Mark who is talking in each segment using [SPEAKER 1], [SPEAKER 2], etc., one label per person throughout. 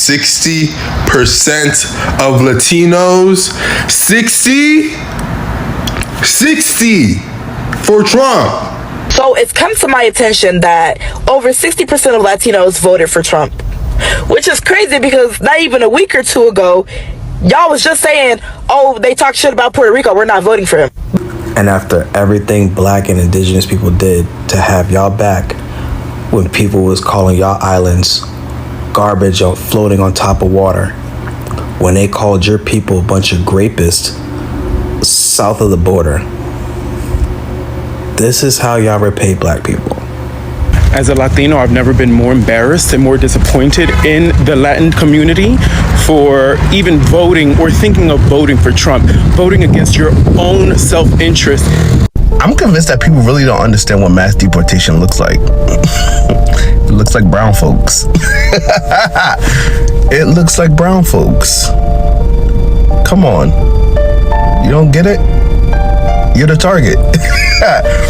[SPEAKER 1] 60% of Latinos, 60 for Trump.
[SPEAKER 2] So it's come to my attention that over 60% of Latinos voted for Trump, which is crazy because not even a week or two ago, y'all was just saying, oh, they talk shit about Puerto Rico, we're not voting for him.
[SPEAKER 3] And after everything black and indigenous people did to have y'all back, when people was calling y'all islands garbage floating on top of water, when they called your people a bunch of rapists south of the border, this is how y'all repay black people.
[SPEAKER 4] As a Latino, I've never been more embarrassed and more disappointed in the Latin community for even voting or thinking of voting for Trump, voting against your own self-interest.
[SPEAKER 5] I'm convinced that people really don't understand what mass deportation looks like. It looks like brown folks. It looks like brown folks. Come on. You don't get it? You're the target.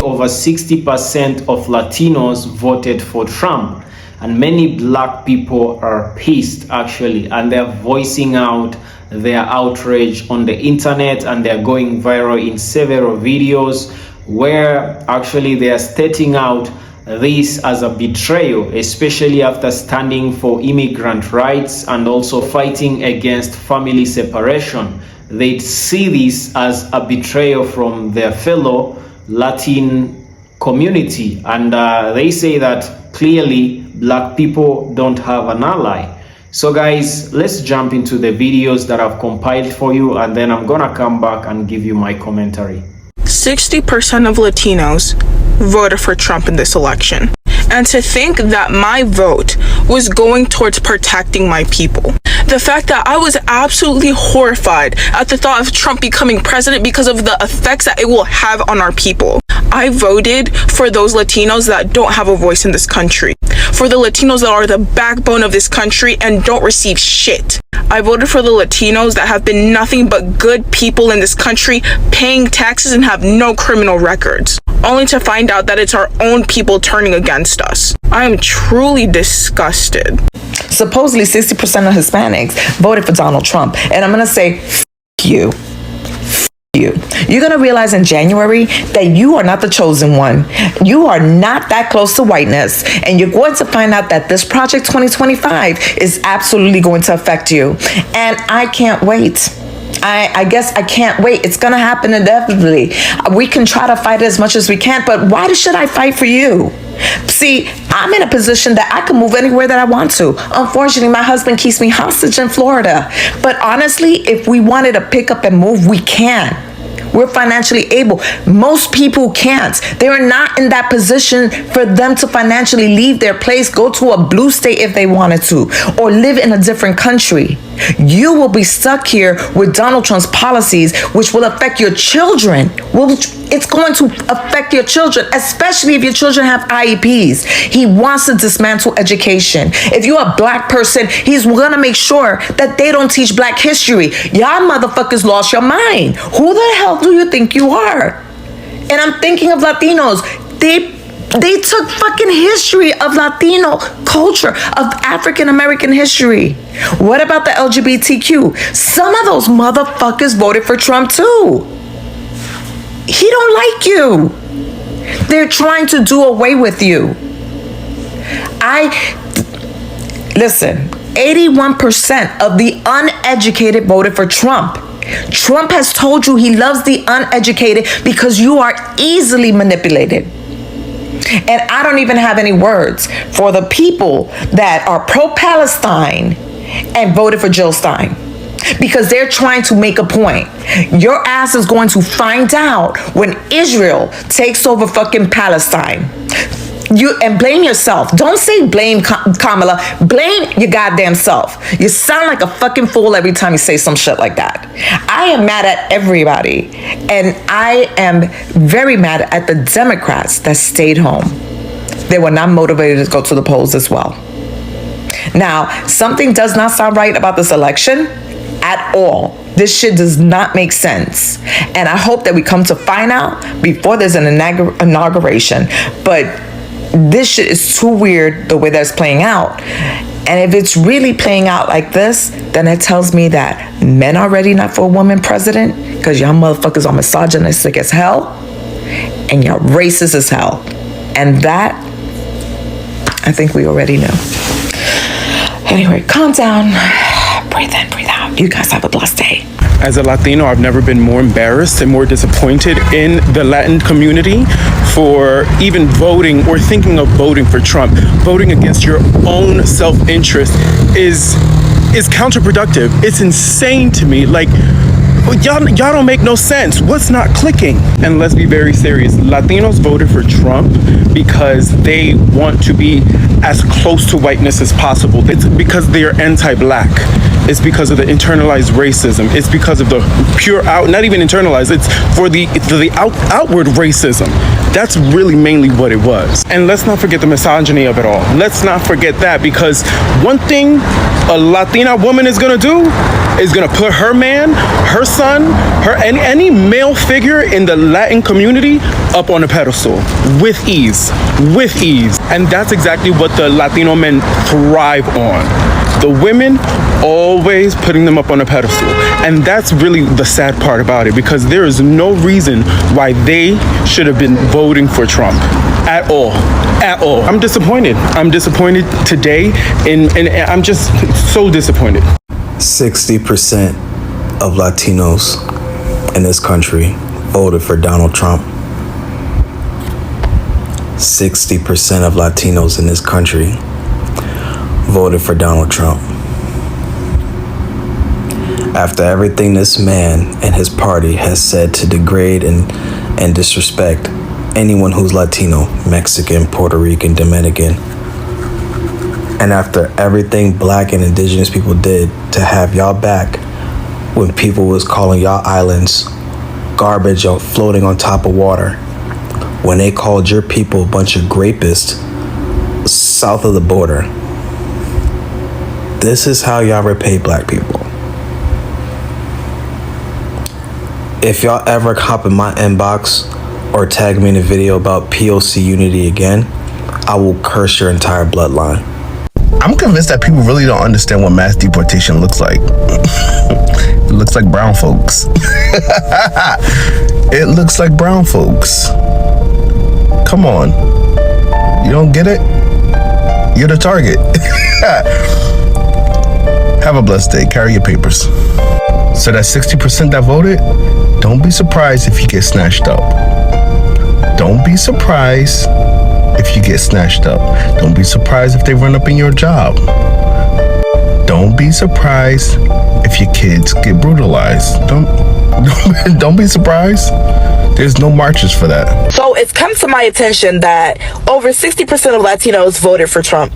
[SPEAKER 6] Over 60% of Latinos voted for Trump, and many black people are pissed actually, and they're voicing out their outrage on the internet, and they're going viral in several videos where actually they are stating out this as a betrayal, especially after standing for immigrant rights and also fighting against family separation. They see this as a betrayal from their fellow Latin community, and they say that clearly black people don't have an ally. So guys, let's jump into the videos that I've compiled for you, and then I'm gonna come back and give you my commentary.
[SPEAKER 2] 60% of Latinos voted for Trump in this election. And to think that my vote was going towards protecting my people. The fact that I was absolutely horrified at the thought of Trump becoming president because of the effects that it will have on our people. I voted for those Latinos that don't have a voice in this country. For the Latinos that are the backbone of this country and don't receive shit. I voted for the Latinos that have been nothing but good people in this country, paying taxes and have no criminal records, only to find out that it's our own people turning against us. I am truly disgusted.
[SPEAKER 7] Supposedly 60% of Hispanics voted for Donald Trump, and I'm gonna say, F you. You're going to realize in January that you are not the chosen one. You are not that close to whiteness. And you're going to find out that this Project 2025 is absolutely going to affect you. And I can't wait. I guess I can't wait. It's going to happen indefinitely. We can try to fight it as much as we can, but why should I fight for you? See, I'm in a position that I can move anywhere that I want to. Unfortunately, my husband keeps me hostage in Florida. But honestly, if we wanted to pick up and move, we can. We're financially able. Most people can't. They're not in that position for them to financially leave their place, go to a blue state if they wanted to, or live in a different country. You will be stuck here with Donald Trump's policies, which will affect your children. It's going to affect your children, especially if your children have IEPs. He wants to dismantle education. If you're a black person, he's going to make sure that they don't teach black history. Y'all motherfuckers lost your mind. Who the hell do you think you are? And I'm thinking of Latinos. They took fucking history of Latino culture, of AfricanAmerican history. What about the LGBTQ? Some of those motherfuckers voted for Trump too. He don't like you. They're trying to do away with you. Listen, 81% of the uneducated voted for Trump. Trump has told you he loves the uneducated because you are easily manipulated. And I don't even have any words for the people that are pro-Palestine and voted for Jill Stein, because they're trying to make a point. Your ass is going to find out when Israel takes over fucking Palestine. And blame yourself. Don't say blame Kamala. Blame your goddamn self. You sound like a fucking fool every time you say some shit like that. I am mad at everybody. And I am very mad at the Democrats that stayed home. They were not motivated to go to the polls as well. Now, something does not sound right about this election at all. This shit does not make sense. And I hope that we come to find out before there's an inauguration. But this shit is too weird the way that's playing out. And if it's really playing out like this, then it tells me that men are ready not for a woman president, because y'all motherfuckers are misogynistic as hell and y'all racist as hell. And that, I think we already know. Anyway, calm down, breathe in, breathe out. You guys have a blessed day.
[SPEAKER 4] As a Latino, I've never been more embarrassed and more disappointed in the Latin community for even voting or thinking of voting for Trump. Voting against your own self-interest is counterproductive. It's insane to me. Like, y'all don't make no sense. What's not clicking? And let's be very serious. Latinos voted for Trump because they want to be as close to whiteness as possible. It's because they are anti-black. It's because of the internalized racism. It's because of the pure not even internalized, it's for the outward racism. That's really mainly what it was. And let's not forget the misogyny of it all. Let's not forget that, because one thing a Latina woman is gonna do is gonna put her man, her son, any male figure in the Latin community up on a pedestal with ease. And that's exactly what the Latino men thrive on. The women always putting them up on a pedestal. And that's really the sad part about it, because there is no reason why they should have been voting for Trump at all. I'm disappointed today, and I'm just so disappointed.
[SPEAKER 3] 60% of Latinos in this country voted for Donald Trump. 60% of Latinos in this country voted for Donald Trump. After everything this man and his party has said to degrade and disrespect anyone who's Latino, Mexican, Puerto Rican, Dominican, and after everything black and indigenous people did to have y'all back when people was calling y'all islands garbage floating on top of water, when they called your people a bunch of grapists south of the border, this is how y'all repay black people. If y'all ever hop in my inbox or tag me in a video about POC unity again, I will curse your entire bloodline.
[SPEAKER 5] I'm convinced that people really don't understand what mass deportation looks like. It looks like brown folks. It looks like brown folks. Come on. You don't get it? You're the target. Have a blessed day. Carry your papers. So that 60% that voted, don't be surprised if you get snatched up. Don't be surprised if you get snatched up. Don't be surprised if they run up in your job. Don't be surprised if your kids get brutalized. Don't be surprised. There's no marches for that.
[SPEAKER 8] So it's come to my attention that over 60% of Latinos voted for Trump,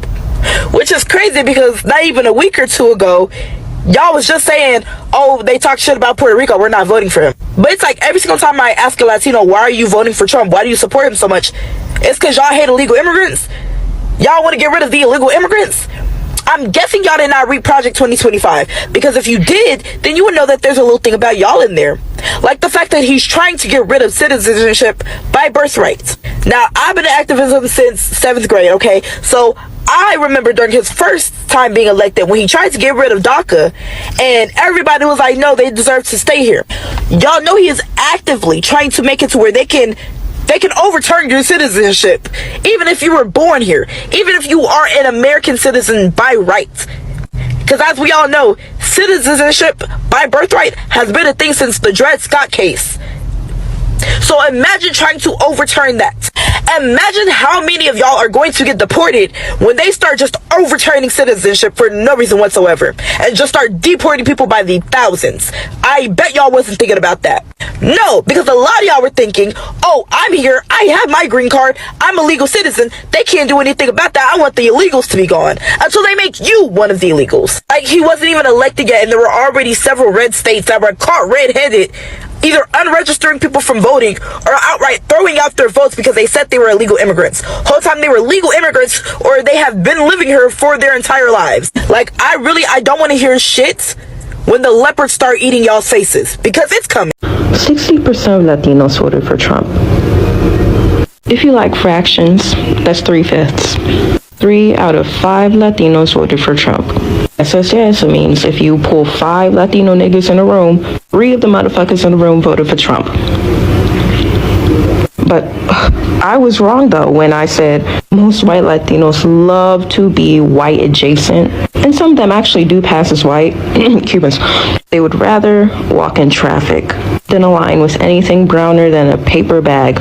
[SPEAKER 8] which is crazy because not even a week or two ago, y'all was just saying, oh, they talk shit about Puerto Rico, we're not voting for him. But it's like every single time I ask a Latino, why are you voting for Trump? Why do you support him so much? It's because y'all hate illegal immigrants? Y'all want to get rid of the illegal immigrants? I'm guessing y'all did not read Project 2025, because if you did, then you would know that there's a little thing about y'all in there. Like the fact that he's trying to get rid of citizenship by birthright. Now, I've been in activism since 7th grade, okay? So I remember during his first time being elected when he tried to get rid of DACA, and everybody was like, no, they deserve to stay here. Y'all know he is actively trying to make it to where they can overturn your citizenship, even if you were born here, even if you are an American citizen by right. Because as we all know, citizenship by birthright has been a thing since the Dred Scott case. So imagine trying to overturn that. Imagine how many of y'all are going to get deported when they start just overturning citizenship for no reason whatsoever and just start deporting people by the thousands. I bet y'all wasn't thinking about that. No, because a lot of y'all were thinking, oh, I'm here, I have my green card, I'm a legal citizen, they can't do anything about that, I want the illegals to be gone. Until they make you one of the illegals. Like, he wasn't even elected yet and there were already several red states that were caught red-handed either unregistering people from voting or outright throwing out their votes because they said they were illegal immigrants. Whole time they were legal immigrants, or they have been living here for their entire lives. Like, I don't want to hear shit when the leopards start eating y'all's faces, because it's coming.
[SPEAKER 9] 60% of Latinos voted for Trump. If you like fractions, that's 3/5. 3 out of 5 Latinos voted for Trump. SSS means if you pull 5 Latino niggas in a room, 3 of the motherfuckers in the room voted for Trump. But I was wrong though when I said most white Latinos love to be white adjacent, and some of them actually do pass as white, Cubans. They would rather walk in traffic than align with anything browner than a paper bag.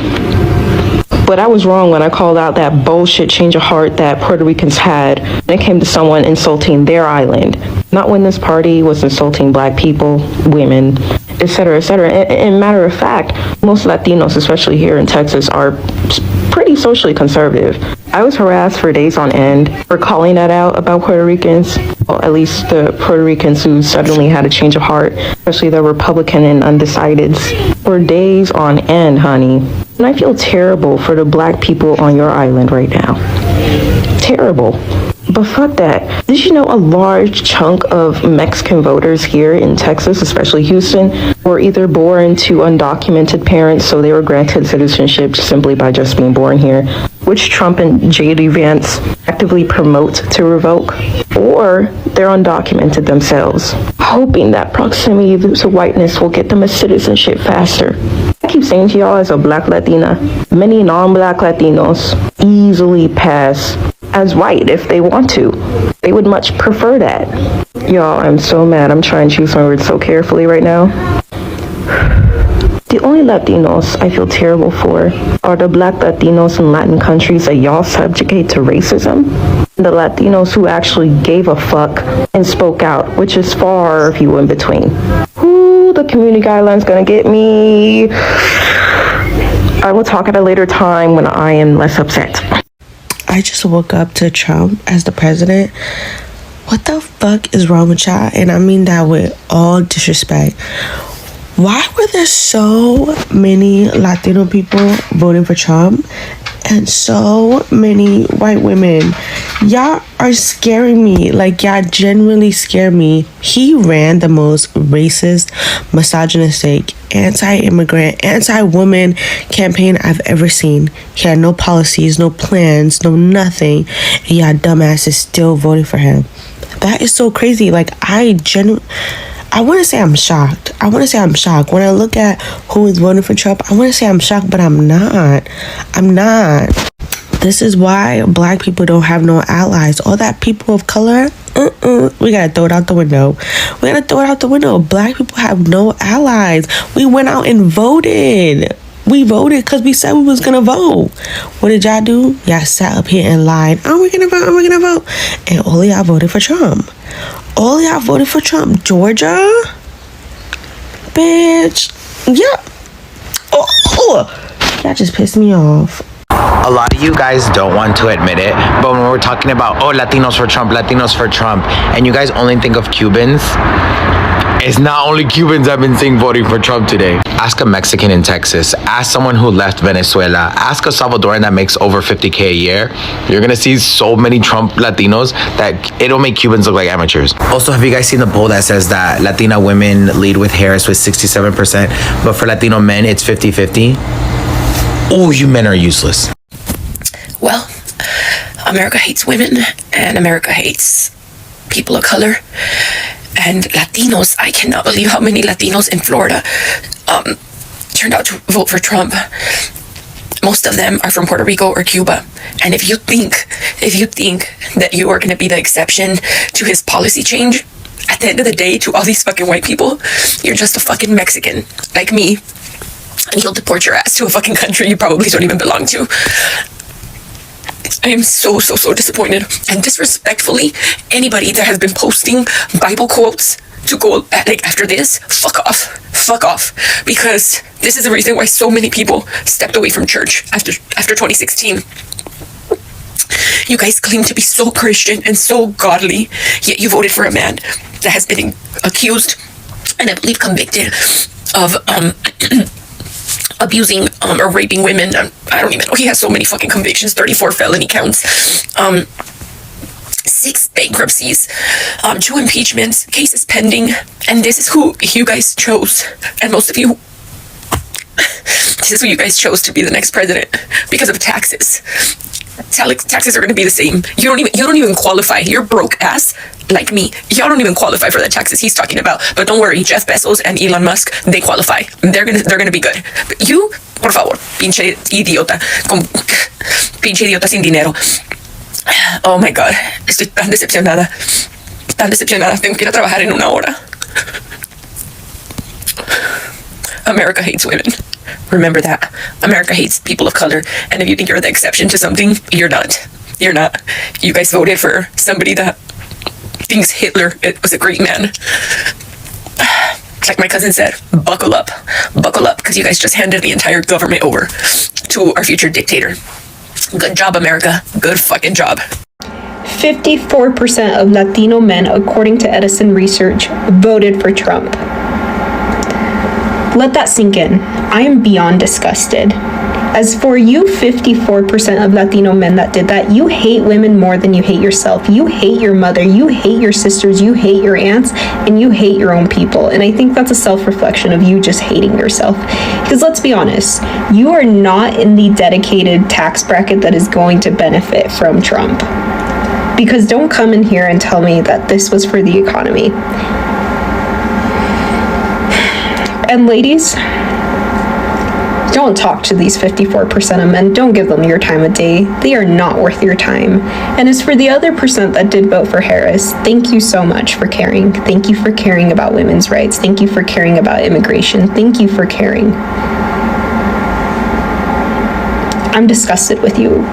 [SPEAKER 9] But I was wrong when I called out that bullshit change of heart that Puerto Ricans had when it came to someone insulting their island. Not when this party was insulting black people, women, etc., etc. And matter of fact, most Latinos, especially here in Texas, are pretty socially conservative. I was harassed for days on end for calling that out about Puerto Ricans. Well, at least the Puerto Ricans who suddenly had a change of heart, especially the Republican and undecideds, for days on end, honey. And I feel terrible for the black people on your island right now. Terrible. But fuck that. Did you know a large chunk of Mexican voters here in Texas, especially Houston, were either born to undocumented parents, so they were granted citizenship simply by just being born here, which Trump and J.D. Vance actively promote to revoke, or they're undocumented themselves, hoping that proximity to whiteness will get them a citizenship faster. I keep saying to y'all, as a black Latina, many non-black Latinos easily pass as white if they want to. They would much prefer that. Y'all, I'm so mad. I'm trying to choose my words so carefully right now. The only Latinos I feel terrible for are the black Latinos in Latin countries that y'all subjugate to racism. The Latinos who actually gave a fuck and spoke out, which is far few in between. Ooh, the community guidelines gonna get me. I will talk at a later time when I am less upset.
[SPEAKER 10] I just woke up to Trump as the president. What the fuck is wrong with y'all? And I mean that with all disrespect. Why were there so many Latino people voting for Trump and so many white women? Y'all are scaring me. Like, y'all genuinely scare me. He ran the most racist, misogynistic, anti-immigrant, anti-woman campaign I've ever seen. He had no policies, no plans, no nothing. And y'all dumbasses still voted for him. That is so crazy. Like, I want to say I'm shocked. When I look at who is voting for Trump, I want to say I'm shocked, but I'm not. This is why black people don't have no allies. All that people of color, we gotta throw it out the window. Black people have no allies. We went out and voted. We voted because we said we was gonna vote. What did y'all do? Y'all sat up here and lied. Oh, we're gonna vote. And all y'all voted for Trump. Georgia? Bitch. Yeah. Oh. That just pissed me off.
[SPEAKER 11] A lot of you guys don't want to admit it, but when we're talking about, Latinos for Trump, and you guys only think of Cubans, it's not only Cubans I've been seeing voting for Trump today. Ask a Mexican in Texas, ask someone who left Venezuela, ask a Salvadoran that makes over $50K a year. You're gonna see so many Trump Latinos that it'll make Cubans look like amateurs. Also, have you guys seen the poll that says that Latina women lead with Harris with 67%, but for Latino men, it's 50-50? Oh, you men are useless.
[SPEAKER 12] Well, America hates women, and America hates people of color. And Latinos, I cannot believe how many Latinos in Florida turned out to vote for Trump. Most of them are from Puerto Rico or Cuba. And if you think that you are going to be the exception to his policy change, at the end of the day, to all these fucking white people, you're just a fucking Mexican like me. And he'll deport your ass to a fucking country you probably don't even belong to. I am so disappointed. And disrespectfully, anybody that has been posting Bible quotes to go after this, fuck off. Because this is the reason why so many people stepped away from church after 2016. You guys claim to be so Christian and so godly, yet you voted for a man that has been accused and I believe convicted of abusing or raping women. I don't even know. He has so many fucking convictions, 34 felony counts, 6 bankruptcies, 2 impeachments, cases pending, and this is who you guys chose. And most of you This is who you guys chose to be the next president because of taxes. Taxes are going to be the same. You don't even qualify. You're broke ass like me. Y'all don't even qualify for the taxes he's talking about. But don't worry, Jeff Bezos and Elon Musk, they qualify. They're gonna be good. But you, por favor, pinche idiota sin dinero. Oh my God, estoy tan decepcionada. Tengo que ir a trabajar en una hora. America hates women. Remember that. America hates people of color. And if you think you're the exception to something, you're not. You're not. You guys voted for somebody that thinks Hitler was a great man. Like my cousin said, buckle up, because you guys just handed the entire government over to our future dictator. Good job, America. Good fucking job.
[SPEAKER 13] 54% of Latino men, according to Edison Research, voted for Trump. Let that sink in. I am beyond disgusted. As for you 54% of Latino men that did that, you hate women more than you hate yourself. You hate your mother, you hate your sisters, you hate your aunts, and you hate your own people. And I think that's a self-reflection of you just hating yourself. Because let's be honest, you are not in the dedicated tax bracket that is going to benefit from Trump. Because don't come in here and tell me that this was for the economy. And ladies, don't talk to these 54% of men. Don't give them your time of day. They are not worth your time. And as for the other percent that did vote for Harris, thank you so much for caring. Thank you for caring about women's rights. Thank you for caring about immigration. Thank you for caring. I'm disgusted with you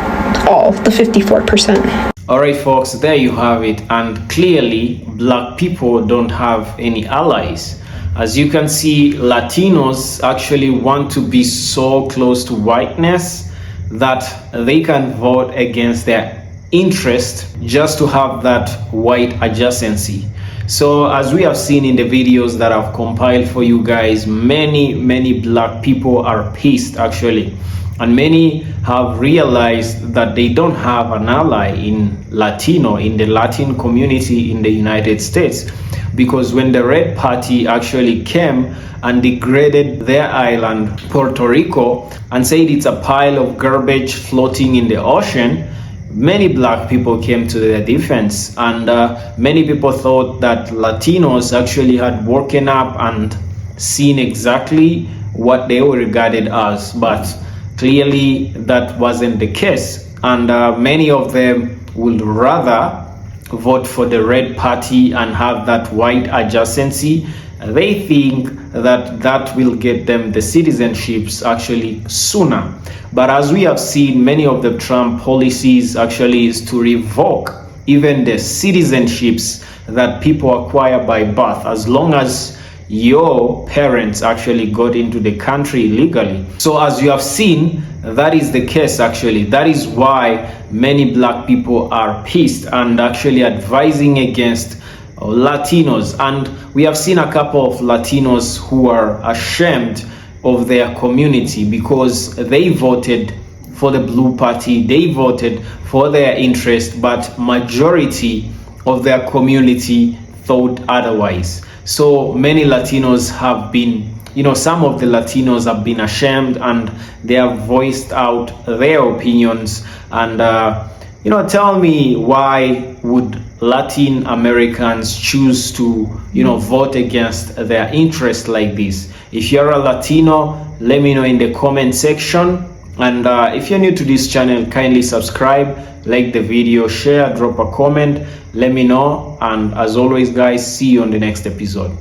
[SPEAKER 13] all, the 54%.
[SPEAKER 6] Alright folks, there you have it. And clearly, black people don't have any allies. As you can see, Latinos actually want to be so close to whiteness that they can vote against their interest just to have that white adjacency. So as we have seen in the videos that I've compiled for you guys, many black people are pissed actually. And many have realized that they don't have an ally in the Latin community in the United States. Because when the Red Party actually came and degraded their island, Puerto Rico, and said it's a pile of garbage floating in the ocean, many black people came to their defense. And many people thought that Latinos actually had woken up and seen exactly what they were regarded as. But clearly that wasn't the case. And many of them would rather vote for the Red Party and have that white adjacency. They think that that will get them the citizenships actually sooner. But as we have seen, many of the Trump policies actually is to revoke even the citizenships that people acquire by birth, as long as your parents actually got into the country illegally. So as you have seen, that is the case actually. That is why many black people are pissed and actually advising against Latinos. And we have seen a couple of Latinos who are ashamed of their community because they voted for the Blue Party, they voted for their interest, but majority of their community thought otherwise. So many Latinos have been, some of the Latinos have been ashamed and they have voiced out their opinions. And, tell me, why would Latin Americans choose to, vote against their interest like this? If you're a Latino, let me know in the comment section. And if you're new to this channel, kindly subscribe, like the video, share, drop a comment, let me know. And as always, guys, see you on the next episode.